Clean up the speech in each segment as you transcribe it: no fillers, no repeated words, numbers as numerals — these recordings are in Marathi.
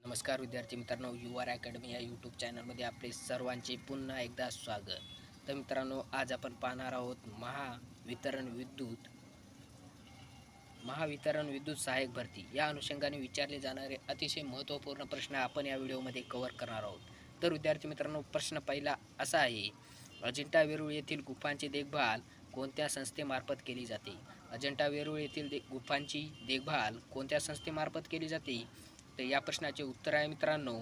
नमस्कार विद्यार्थी मित्रांनो, यू आर अकॅडमी या यूट्यूब चॅनलमध्ये आपले सर्वांचे पुन्हा एकदा स्वागत. तर मित्रांनो, आज आपण पाहणार आहोत महावितरण विद्युत सहाय्यक भरती या अनुषंगाने विचारले जाणारे अतिशय महत्त्वपूर्ण प्रश्न आपण या व्हिडिओमध्ये कव्हर करणार आहोत. तर विद्यार्थी मित्रांनो, प्रश्न पहिला असा आहे: अजिंठा वेरूळ येथील गुंफांची देखभाल कोणत्या संस्थेमार्फत केली जाते? अजिंठा वेरूळ येथील गुंफांची देखभाल कोणत्या संस्थेमार्फत केली जाते? तर या प्रश्नाचे उत्तर आहे मित्रांनो,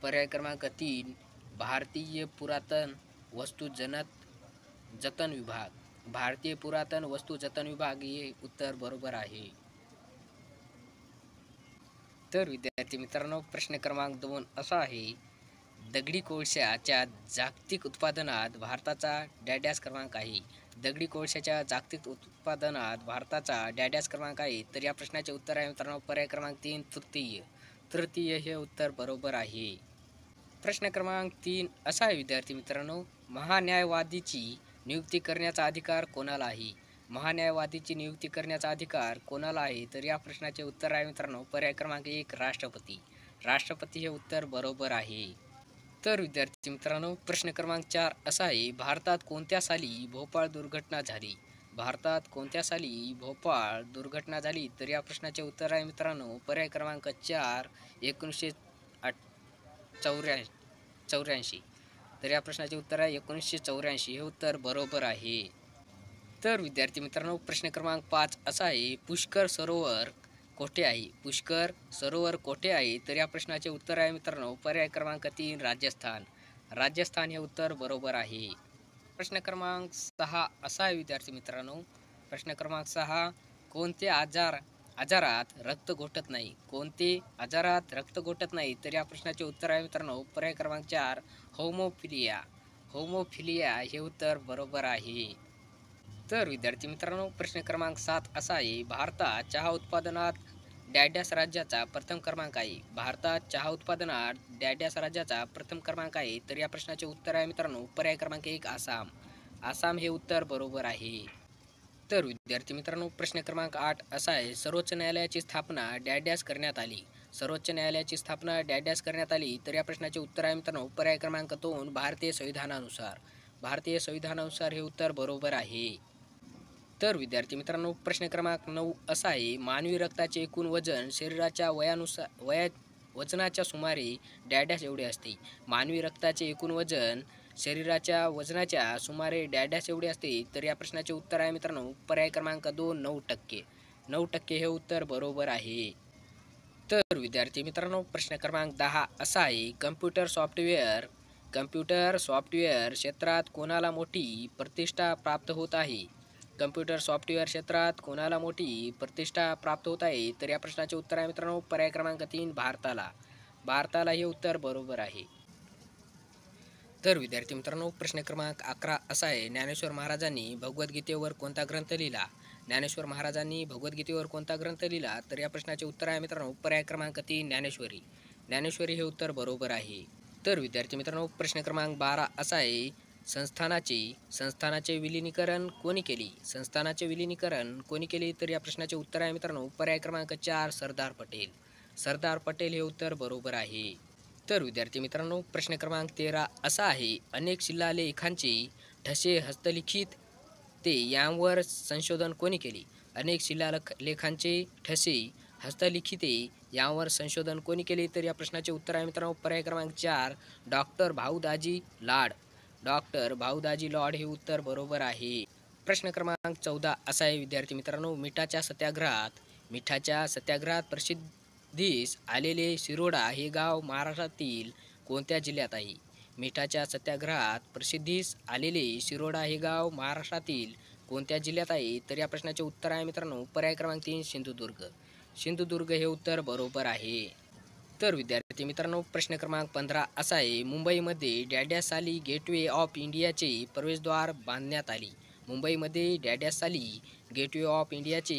पर्याय क्रमांक 3, भारतीय पुरातन वस्तू जतन विभाग. भारतीय पुरातन वस्तू जतन विभाग हे उत्तर बरोबर आहे. तर विद्यार्थी मित्रांनो, प्रश्न क्रमांक 2 असा आहे: दगडी कोळशाच्या जागतिक उत्पादनात भारताचा डॅश क्रमांक आहे. दगडी कोळशाच्या जागतिक उत्पादनात भारताचा डॅश क्रमांक आहे. तर या प्रश्नाचे उत्तर आहे मित्रांनो, पर्याय क्रमांक 3, तृतीय हे उत्तर बरोबर आहे. प्रश्न क्रमांक 3 असा आहे विद्यार्थी मित्रांनो: महान्यायवादीची नियुक्ती करण्याचा अधिकार कोणाला आहे? महान्यायवादीची नियुक्ती करण्याचा अधिकार कोणाला आहे? तर या प्रश्नाचे उत्तर आहे मित्रांनो, पर्याय क्रमांक 1, राष्ट्रपती. राष्ट्रपती हे उत्तर बरोबर आहे. तर विद्यार्थी मित्रांनो, प्रश्न क्रमांक 4 असा आहे: भारतात कोणत्या साली भोपाळ दुर्घटना झाली? भारतात कोणत्या साली भोपाळ दुर्घटना झाली? तर या प्रश्नाचे उत्तर आहे मित्रांनो, पर्याय क्रमांक 4, 1984. तर या प्रश्नाचे उत्तर आहे 1984 हे उत्तर बरोबर आहे. तर विद्यार्थी मित्रांनो, प्रश्न क्रमांक 5 असा आहे: पुष्कर सरोवर कोठे आहे? पुष्कर सरोवर कोठे आहे? तर या प्रश्नाचे उत्तर आहे मित्रांनो, पर्याय क्रमांक 3, राजस्थान. राजस्थान हे उत्तर बरोबर आहे. प्रश्न क्रमांक 6 असा आहे विद्यार्थी मित्रांनो, प्रश्न क्रमांक 6: कोणते आजारात रक्त गोठत नाही? कोणते आजारात रक्त गोठत नाही? तर या प्रश्नाचे उत्तर आहे मित्रांनो, पर्याय क्रमांक 4, होमोफिलिया. होमोफिलिया हे उत्तर बरोबर आहे. तर विद्यार्थी मित्रांनो, प्रश्न क्रमांक 7 असा आहे: भारतात चहा उत्पादनात डॅश राज्याचा प्रथम क्रमांक आहे? भारतात चहा उत्पादनात डॅश राज्याचा प्रथम क्रमांक आहे? तर या प्रश्नाचे उत्तर आहे मित्रांनो, पर्याय क्रमांक 1, आसाम. आसाम हे उत्तर बरोबर आहे. तर विद्यार्थी मित्रांनो, प्रश्न क्रमांक 8 असा आहे: सर्वोच्च न्यायालयाची स्थापना डॅश करण्यात आली? सर्वोच्च न्यायालयाची स्थापना डॅश करण्यात आली? तर या प्रश्नाचे उत्तर आहे मित्रांनो, पर्याय क्रमांक 2, भारतीय संविधानानुसार. भारतीय संविधानानुसार हे उत्तर बरोबर आहे. तर विद्यार्थी मित्रांनो, प्रश्न क्रमांक 9 असा आहे: मानवी रक्ताचे एकूण वजन शरीराच्या वजनाच्या सुमारे डॅश एवढे असते? मानवी रक्ताचे एकूण वजन शरीराच्या वजनाच्या सुमारे डॅश एवढे असते? तर या प्रश्नाचे उत्तर आहे मित्रांनो, पर्याय क्रमांक 2, 9%. 9% हे उत्तर बरोबर आहे. तर विद्यार्थी मित्रांनो, प्रश्न क्रमांक 10 असा आहे: कम्प्युटर सॉफ्टवेअर क्षेत्रात कोणाला मोठी प्रतिष्ठा प्राप्त होत आहे? कम्प्युटर सॉफ्टवेअर क्षेत्रात कोणाला मोठी प्रतिष्ठा प्राप्त होत आहे? तर या प्रश्नाचे उत्तर आहे मित्रांनो, पर्याय क्रमांक 3, भारताला. भारताला हे उत्तर बरोबर आहे. तर विद्यार्थी मित्रांनो, प्रश्न क्रमांक 11 असा आहे: ज्ञानेश्वर महाराजांनी भगवद्गीतेवर कोणता ग्रंथ लिहिला? ज्ञानेश्वर महाराजांनी भगवद्गीतेवर कोणता ग्रंथ लिहिला? तर या प्रश्नाचे उत्तर आहे मित्रांनो, पर्याय क्रमांक 3, ज्ञानेश्वरी. ज्ञानेश्वरी हे उत्तर बरोबर आहे. तर विद्यार्थी मित्रांनो, प्रश्न क्रमांक 12 असा आहे: संस्थानाचे विलिनीकरण कोणी केले? संस्थानाचे विलिनीकरण कोणी केले? तर या प्रश्नाचे उत्तर आहे मित्रांनो, पर्याय क्रमांक 4, सरदार पटेल. सरदार पटेल हे उत्तर बरोबर आहे. तर विद्यार्थी मित्रांनो, प्रश्न क्रमांक 13 असा आहे: अनेक शिलालेखांचे ठसे हस्तलिखित ते यांवर संशोधन कोणी केले? अनेक शिलालेखांचे ठसे हस्तलिखिते यावर संशोधन कोणी केले? तर या प्रश्नाचे उत्तर आहे मित्रांनो, पर्याय क्रमांक 4, डॉक्टर भाऊदाजी लाड. डॉक्टर भाऊदाजी लाड हे उत्तर बरोबर आहे. प्रश्न क्रमांक 14 असा आहे विद्यार्थी मित्रांनो: मिठाच्या सत्याग्रहात प्रसिद्धीस आलेले शिरोडा हे गाव महाराष्ट्रातील कोणत्या जिल्ह्यात आहे? मिठाच्या सत्याग्रहात प्रसिद्धीस आलेले शिरोडा हे गाव महाराष्ट्रातील कोणत्या जिल्ह्यात आहे? तर या प्रश्नाचे उत्तर आहे मित्रांनो, पर्याय क्रमांक 3, सिंधुदुर्ग. सिंधुदुर्ग हे उत्तर बरोबर आहे. तर विद्यार्थी मित्रांनो, प्रश्न क्रमांक 15 असा आहे: मुंबईमध्ये डॅश साली गेटवे ऑफ इंडियाचे प्रवेशद्वार बांधण्यात आले? मुंबईमध्ये डॅश साली गेटवे ऑफ इंडियाचे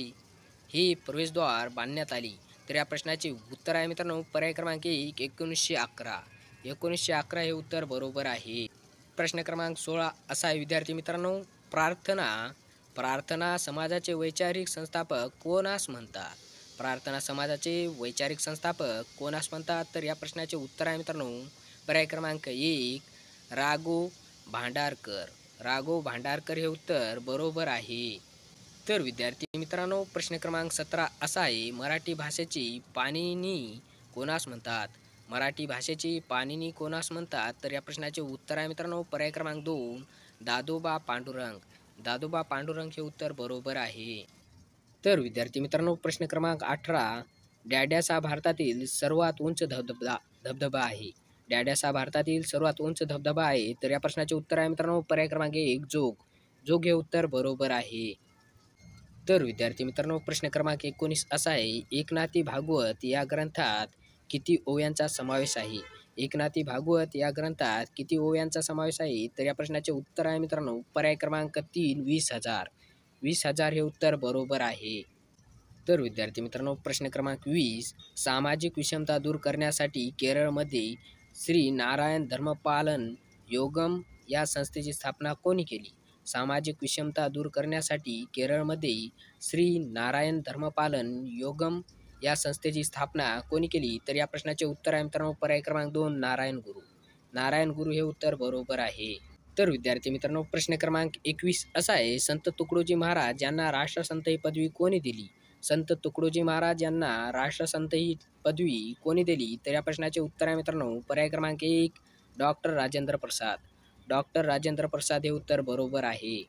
हे प्रवेशद्वार बांधण्यात आले? तर या प्रश्नाचे उत्तर आहे मित्रांनो, पर्याय क्रमांक 1, 1911. 1911 हे उत्तर बरोबर आहे. प्रश्न क्रमांक 16 असा आहे विद्यार्थी मित्रांनो: प्रार्थना समाजाचे वैचारिक संस्थापक कोणास म्हणतात? प्रार्थना समाजाचे वैचारिक संस्थापक कोणास म्हणतात? तर या प्रश्नाचे उत्तर आहे मित्रांनो पर्याय क्रमांक 1 राघो भांडारकर. राघो भांडारकर हे उत्तर बरोबर आहे. तर विद्यार्थी मित्रांनो प्रश्न क्रमांक 17 असा आहे, मराठी भाषेची पाणिनी कोणास म्हणतात? मराठी भाषेची पाणिनी कोणास म्हणतात? तर या प्रश्नाचे उत्तर आहे मित्रांनो पर्याय क्रमांक 2 दादोबा पांडुरंग. दादोबा पांडुरंग हे उत्तर बरोबर आहे. तर विद्यार्थी मित्रांनो प्रश्न क्रमांक 18 डॅडॅस हा भारतातील सर्वात उंच धबधबा धबधबा आहे. डॅडॅस हा भारतातील सर्वात उंच धबधबा आहे. तर या प्रश्नाचे उत्तर आहे मित्रांनो पर्याय क्रमांक 1 जोग. जोग हे उत्तर बरोबर आहे. तर विद्यार्थी मित्रांनो प्रश्न क्रमांक 19 असा आहे, एकनाथी भागवत या ग्रंथात किती ओव्यांचा समावेश आहे? एकनाथी भागवत या ग्रंथात किती ओव्यांचा समावेश आहे? तर या प्रश्नाचे उत्तर आहे मित्रांनो पर्याय क्रमांक 3 20,000. 20,000 हे उत्तर बरोबर आहे. तर विद्यार्थी मित्रांनो प्रश्न क्रमांक 20 सामाजिक विषमता दूर करण्यासाठी केरळमध्ये श्री नारायण धर्मपालन योगम या संस्थेची स्थापना कोणी केली? सामाजिक विषमता दूर करण्यासाठी केरळमध्ये श्री नारायण धर्मपालन योगम या संस्थेची स्थापना कोणी केली? तर या प्रश्नाचे उत्तर आहे मित्रांनो पर्याय क्रमांक 2 नारायण गुरु. नारायण गुरु हे उत्तर बरोबर आहे. तर विद्यार्थी मित्रांनो प्रश्न क्रमांक 21 असा आहे, संत तुकडोजी महाराज यांना राष्ट्रसंत ही पदवी कोणी दिली? संत तुकडोजी महाराज यांना राष्ट्रसंत ही पदवी कोणी दिली? तर या प्रश्नाचे उत्तर आहे मित्रांनो पर्याय क्रमांक 1 डॉक्टर राजेंद्र प्रसाद. डॉक्टर राजेंद्र प्रसाद हे उत्तर बरोबर आहे.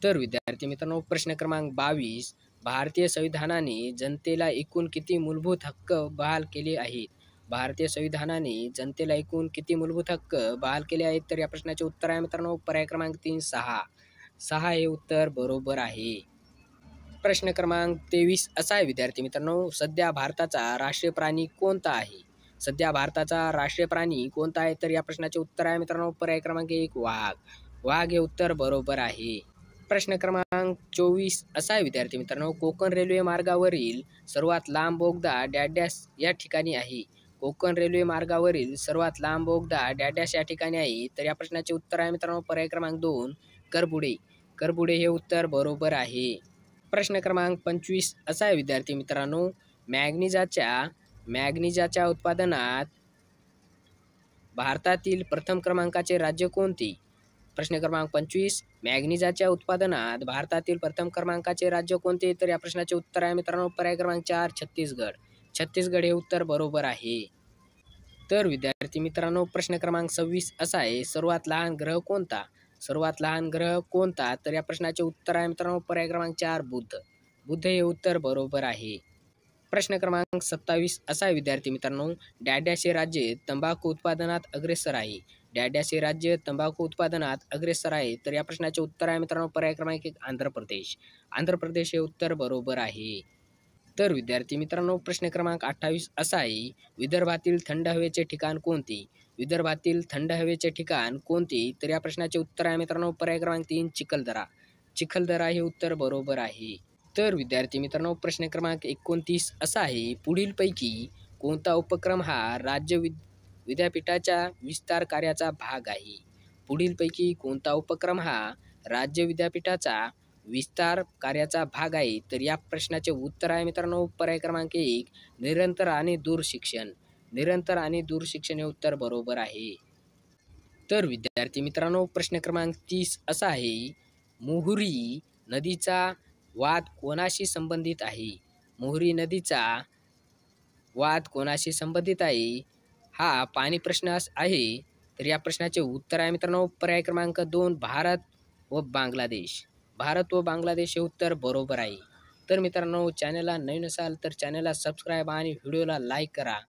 तर विद्यार्थी मित्रांनो प्रश्न क्रमांक 22 भारतीय संविधानाने जनतेला एकूण किती मूलभूत हक्क बहाल केले आहेत? भारतीय संविधानाने जनतेला एकूण किती मूलभूत हक्क बहाल केले आहेत? तर या प्रश्नाचे उत्तर आहे मित्रांनो पर्याय क्रमांक 3 6. 6 हे उत्तर बरोबर आहे. प्रश्न क्रमांक 23 असा आहे विद्यार्थी मित्रांनो, सध्या भारताचा राष्ट्रीय प्राणी कोणता आहे? सध्या भारताचा राष्ट्रीय प्राणी कोणता आहे? तर या प्रश्नाचे उत्तर आहे मित्रांनो पर्याय क्रमांक 1 वाघ. वाघ हे उत्तर बरोबर आहे. प्रश्न क्रमांक 24 असा आहे विद्यार्थी मित्रांनो, कोकण रेल्वे मार्गावरील सर्वात लांब बोगदा डॅडॅस या ठिकाणी आहे. कोकण रेल्वे मार्गावरील सर्वात लांब बोगदा डॅडॅस या ठिकाणी आहे. तर या प्रश्नाचे उत्तर आहे मित्रांनो पर्याय क्रमांक 2 करबुडे. करबुडे हे उत्तर बरोबर आहे. प्रश्न क्रमांक 25 असा आहे विद्यार्थी मित्रांनो, मॅग्नेजाच्या उत्पादनात भारतातील प्रथम क्रमांकाचे राज्य कोणते? प्रश्न क्रमांक 25 मॅग्नेजाच्या उत्पादनात भारतातील प्रथम क्रमांकाचे राज्य कोणते? तर या प्रश्नाचे उत्तर आहे मित्रांनो पर्याय क्रमांक 4 छत्तीसगड. छत्तीसगड हे उत्तर बरोबर आहे. तर विद्यार्थी मित्रांनो प्रश्न क्रमांक 26 असा आहे, सर्वात लहान ग्रह कोणता? सर्वात लहान ग्रह कोणता? तर या प्रश्नाचे उत्तर आहे मित्रांनो पर्याय क्रमांक 4 बुध. बुध हे उत्तर बरोबर आहे. प्रश्न क्रमांक 27 असा आहे विद्यार्थी मित्रांनो, डॅडॅश हे राज्य तंबाखू उत्पादनात अग्रेसर आहे. डॅडॅश हे राज्य तंबाखू उत्पादनात अग्रेसर आहे. तर या प्रश्नाचे उत्तर आहे मित्रांनो पर्याय क्रमांक 1 आंध्र प्रदेश. आंध्र प्रदेश हे उत्तर बरोबर आहे. तर विद्यार्थी मित्रांनो प्रश्न क्रमांक 28 असा आहे, विदर्भातील थंड हवेचे ठिकाण कोणते? विदर्भातील थंड हवेचे ठिकाण कोणते? तर या प्रश्नाचे उत्तर आहे मित्रांनो पर्याय क्रमांक 3 चिखलदरा. चिखलदरा हे उत्तर बरोबर आहे. तर विद्यार्थी मित्रांनो प्रश्न क्रमांक 29 असा आहे, पुढीलपैकी कोणता उपक्रम हा राज्य विद्यापीठाच्या विस्तार कार्याचा भाग आहे? पुढीलपैकी कोणता उपक्रम हा राज्य विद्यापीठाचा विस्तार कार्याचा भाग आहे? तर या प्रश्नाचे उत्तर आहे मित्रांनो पर्याय क्रमांक 1 निरंतर आणि दूरशिक्षण. निरंतर आणि दूरशिक्षण हे उत्तर बरोबर आहे. तर विद्यार्थी मित्रांनो प्रश्न क्रमांक 30 असा आहे, मुहुरी नदीचा वाद कोणाशी संबंधित आहे? मुहुरी नदीचा वाद कोणाशी संबंधित आहे? हा पाणी प्रश्न आहे. तर या प्रश्नाचे उत्तर आहे मित्रांनो पर्याय क्रमांक 2 भारत व बांगलादेश. भारत व बांगलादेश हे उत्तर बरोबर आहे. तर मित्रांनो चॅनलला नवीन असाल तर चॅनलला सबस्क्राईब आणि व्हिडिओला लाईक करा.